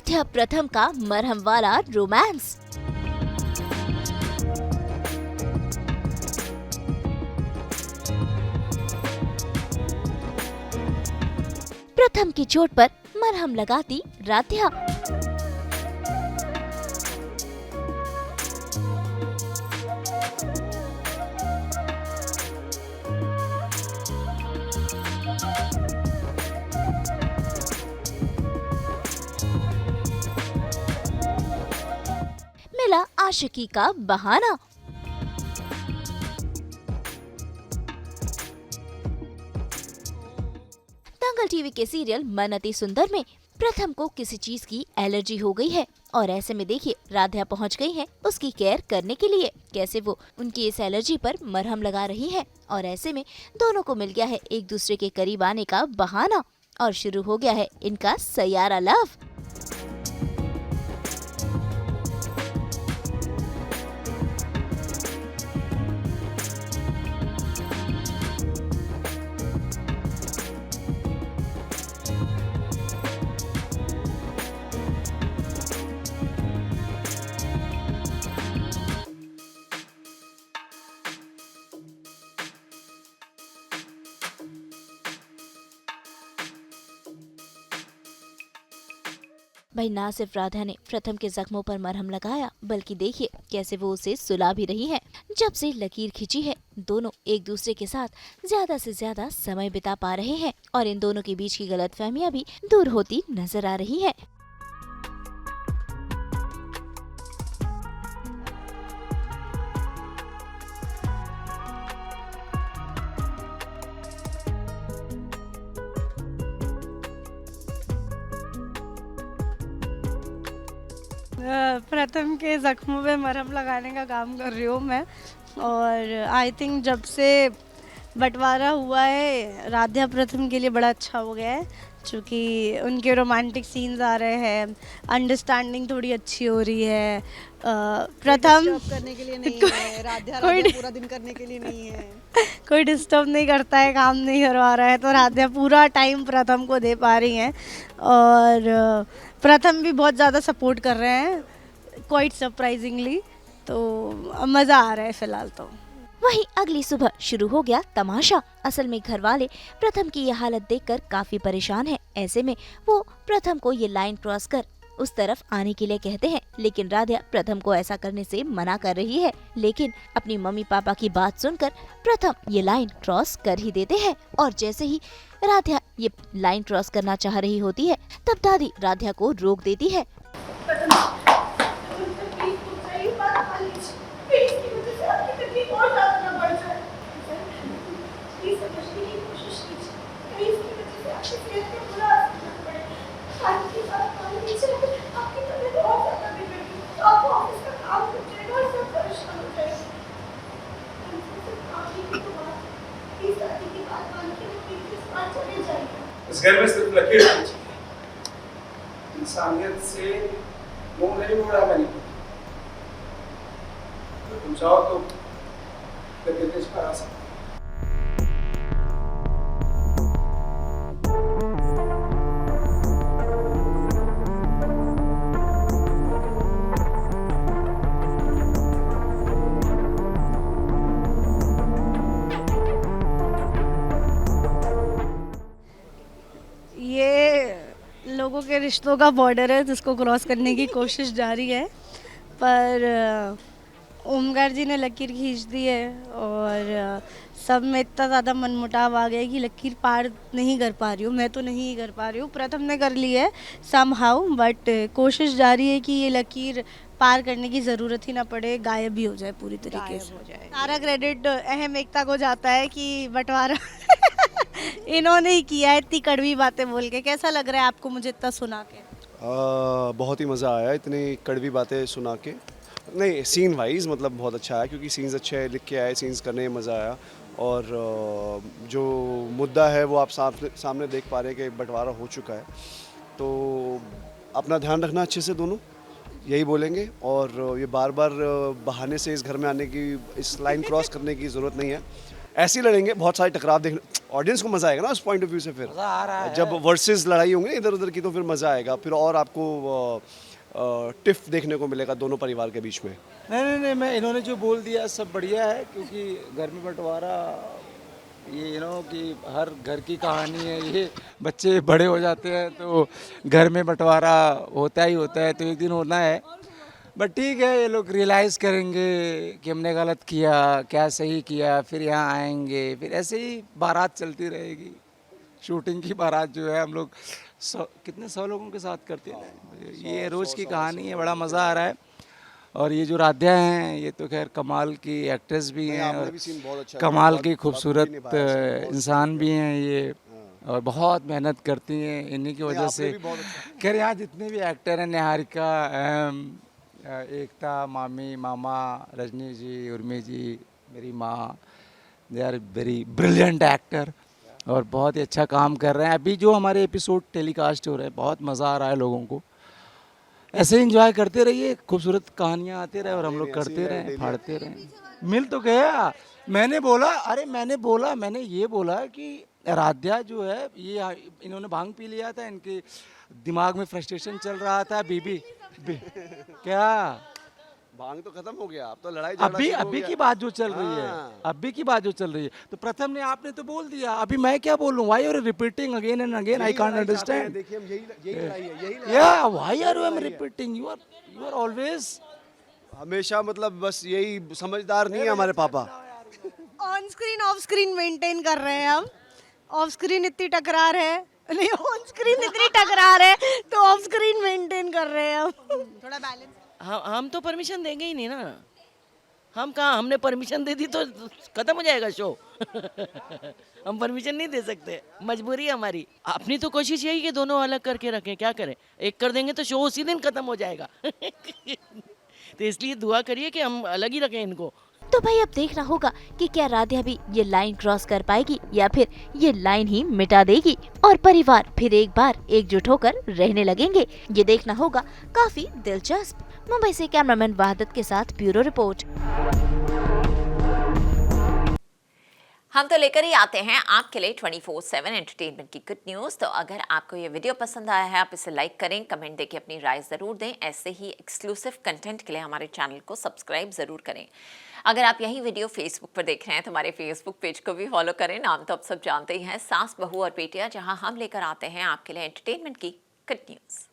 राध्या प्रथम का मरहम वाला रोमांस। प्रथम की चोट पर मरहम लगाती राध्या। मिला आशिकी का बहाना। दंगल टीवी के सीरियल मन अति सुंदर में प्रथम को किसी चीज की एलर्जी हो गई है और ऐसे में देखिए राध्या पहुंच गई है उसकी केयर करने के लिए। कैसे वो उनकी इस एलर्जी पर मरहम लगा रही है और ऐसे में दोनों को मिल गया है एक दूसरे के करीब आने का बहाना और शुरू हो गया है इनका सैयारा लव। भाई ना सिर्फ राधा ने प्रथम के जख्मों पर मरहम लगाया बल्कि देखिए कैसे वो उसे सुला भी रही है। जब से लकीर खिंची है दोनों एक दूसरे के साथ ज्यादा से ज्यादा समय बिता पा रहे हैं और इन दोनों के बीच की गलतफहमियां भी दूर होती नजर आ रही है। प्रथम के ज़ख्मों पे मरहम लगाने का काम कर रही हूँ मैं। और आई थिंक जब से बंटवारा हुआ है राध्या प्रथम के लिए बड़ा अच्छा हो गया है, क्योंकि उनके रोमांटिक सीन्स आ रहे हैं, अंडरस्टैंडिंग थोड़ी अच्छी हो रही है। प्रथम करने के लिए नहीं है, राध्या पूरा दिन करने के लिए नहीं है, कोई डिस्टर्ब नहीं करता है, काम नहीं करवा रहा है, तो राध्या पूरा टाइम प्रथम को दे पा रही हैं और प्रथम भी बहुत ज़्यादा सपोर्ट कर रहे हैं क्वाइट सरप्राइजिंगली। तो मज़ा आ रहा है फिलहाल तो। वहीं अगली सुबह शुरू हो गया तमाशा। असल में घर वाले प्रथम की ये हालत देखकर काफी परेशान हैं। ऐसे में वो प्रथम को ये लाइन क्रॉस कर उस तरफ आने के लिए कहते हैं, लेकिन राध्या प्रथम को ऐसा करने से मना कर रही है। लेकिन अपनी मम्मी पापा की बात सुनकर प्रथम ये लाइन क्रॉस कर ही देते हैं और जैसे ही राध्या ये लाइन क्रॉस करना चाह रही होती है तब दादी राध्या को रोक देती है। इस घर में सिर्फ लकीर खींची, इंसानियत से मुंह नहीं मोड़ा मैंने। तो तुम चाहो तो लकीर खींच सकते। लोगों के रिश्तों का बॉर्डर है जिसको क्रॉस करने की कोशिश जारी है, पर ओमकार जी ने लकीर खींच दी है और सब में इतना ज़्यादा मनमुटाव आ गया कि लकीर पार नहीं कर पा रही हूँ, मैं तो नहीं कर पा रही हूँ। प्रथम ने कर ली है समहाउ, बट कोशिश जारी है कि ये लकीर पार करने की ज़रूरत ही ना पड़े, गायब भी हो जाए पूरी तरीके से। सारा क्रेडिट अहम एकता को जाता है कि बंटवारा इन्होंने ही किया है, इतनी कड़वी बातें बोल के। कैसा लग रहा है आपको मुझे इतना सुना के? बहुत ही मज़ा आया इतनी कड़वी बातें सुना के। नहीं, सीन वाइज मतलब बहुत अच्छा है, क्योंकि सीन्स अच्छे लिख के आए, सीन्स करने में मज़ा आया और जो मुद्दा है वो आप सामने देख पा रहे हैं कि बंटवारा हो चुका है। तो अपना ध्यान रखना अच्छे से, दोनों यही बोलेंगे। और ये बार बार बहाने से इस घर में आने की, इस लाइन क्रॉस करने की ज़रूरत नहीं है। ऐसे ही लड़ेंगे, बहुत सारे टकराव ऑडियंस को मजा आएगा ना उस पॉइंट ऑफ व्यू से। फिर मज़ा आ रहा है। जब वर्सेस लड़ाई होंगी इधर उधर की तो फिर मजा आएगा, फिर और आपको टिफ देखने को मिलेगा दोनों परिवार के बीच में। नहीं, मैं इन्होंने जो बोल दिया सब बढ़िया है, क्योंकि घर में बंटवारा ये कि हर घर की कहानी है ये। बच्चे बड़े हो जाते हैं तो घर में बंटवारा होता ही होता है, तो एक दिन होना है। बट ठीक है, ये लोग रियलाइज़ करेंगे कि हमने गलत किया, क्या सही किया, फिर यहाँ आएंगे, फिर ऐसे ही बारात चलती रहेगी। शूटिंग की बारात जो है हम लोग कितने 100 लोगों के साथ करते हैं। ये रोज़ की कहानी है, बड़ा मज़ा आ रहा है। और ये जो राध्या हैं ये तो खैर कमाल की एक्ट्रेस भी हैं और कमाल की खूबसूरत इंसान भी हैं ये, और बहुत मेहनत करती हैं। इन्हीं की वजह से खैर यहाँ जितने भी एक्टर हैं, निहारिका, एकता, मामी, मामा, रजनी जी, उर्मी जी, मेरी माँ, they are very brilliant actor और बहुत ही अच्छा काम कर रहे हैं। अभी जो हमारे एपिसोड टेलीकास्ट हो रहे हैं बहुत मज़ा आ रहा है लोगों को। ऐसे एंजॉय करते रहिए, खूबसूरत कहानियाँ आते रहे और हम लोग करते रहें, फाड़ते रहें। मिल तो गया। मैंने ये बोला कि राध्या जो है ये इन्होंने भांग पी लिया था, इनके दिमाग में फ्रस्ट्रेशन चल रहा था। बीबी क्या भांग तो खत्म हो गया, अब तो लड़ाई अभी की बात जो चल रही है, अभी की बात जो चल रही है, तो प्रथम ने आपने तो बोल दिया, अभी मैं क्या बोलूं? Why are you repeating again and again? I can't understand. देखिए हम यही लड़ाई है, यही लड़ाई या why are you repeating? You are always हमेशा, मतलब बस यही समझदार नहीं है हमारे पापा। On screen off screen maintain कर रहे हैं हम। ऑफ स्क्रीन इतनी टकरार है, नहीं ऑन स्क्रीन इतनी टकरार है तो ऑफ स्क्रीन मेंटेन कर रहे हैं हम। थोड़ा बैलेंस। हम तो परमिशन देंगे ही नहीं ना। हम कहाँ, हमने परमिशन दे दी तो खत्म हो जाएगा शो। हम परमिशन नहीं दे सकते, मजबूरी है हमारी। अपनी तो कोशिश यही कि दोनों अलग करके रखें, क्या करें, एक कर देंगे तो शो उसी दिन खत्म हो जाएगा। तो इसलिए दुआ करिए कि हम अलग ही रखें इनको। तो भाई अब देखना होगा कि क्या राध्या भी ये लाइन क्रॉस कर पाएगी या फिर ये लाइन ही मिटा देगी और परिवार फिर एक बार एकजुट होकर रहने लगेंगे। ये देखना होगा काफी दिलचस्प। मुंबई से कैमरामैन वहादत के साथ ब्यूरो रिपोर्ट। हम तो लेकर ही आते हैं आपके लिए 24/7 एंटरटेनमेंट की गुड न्यूज़। तो अगर आपको ये वीडियो पसंद आया है आप इसे लाइक करें, कमेंट देके अपनी राय ज़रूर दें। ऐसे ही एक्सक्लूसिव कंटेंट के लिए हमारे चैनल को सब्सक्राइब ज़रूर करें। अगर आप यही वीडियो फेसबुक पर देख रहे हैं तो हमारे फेसबुक पेज को भी फॉलो करें। नाम तो आप सब जानते ही हैं, सास, बहू और बेटियां, जहां हम लेकर आते हैं आपके लिए एंटरटेनमेंट की गुड न्यूज़।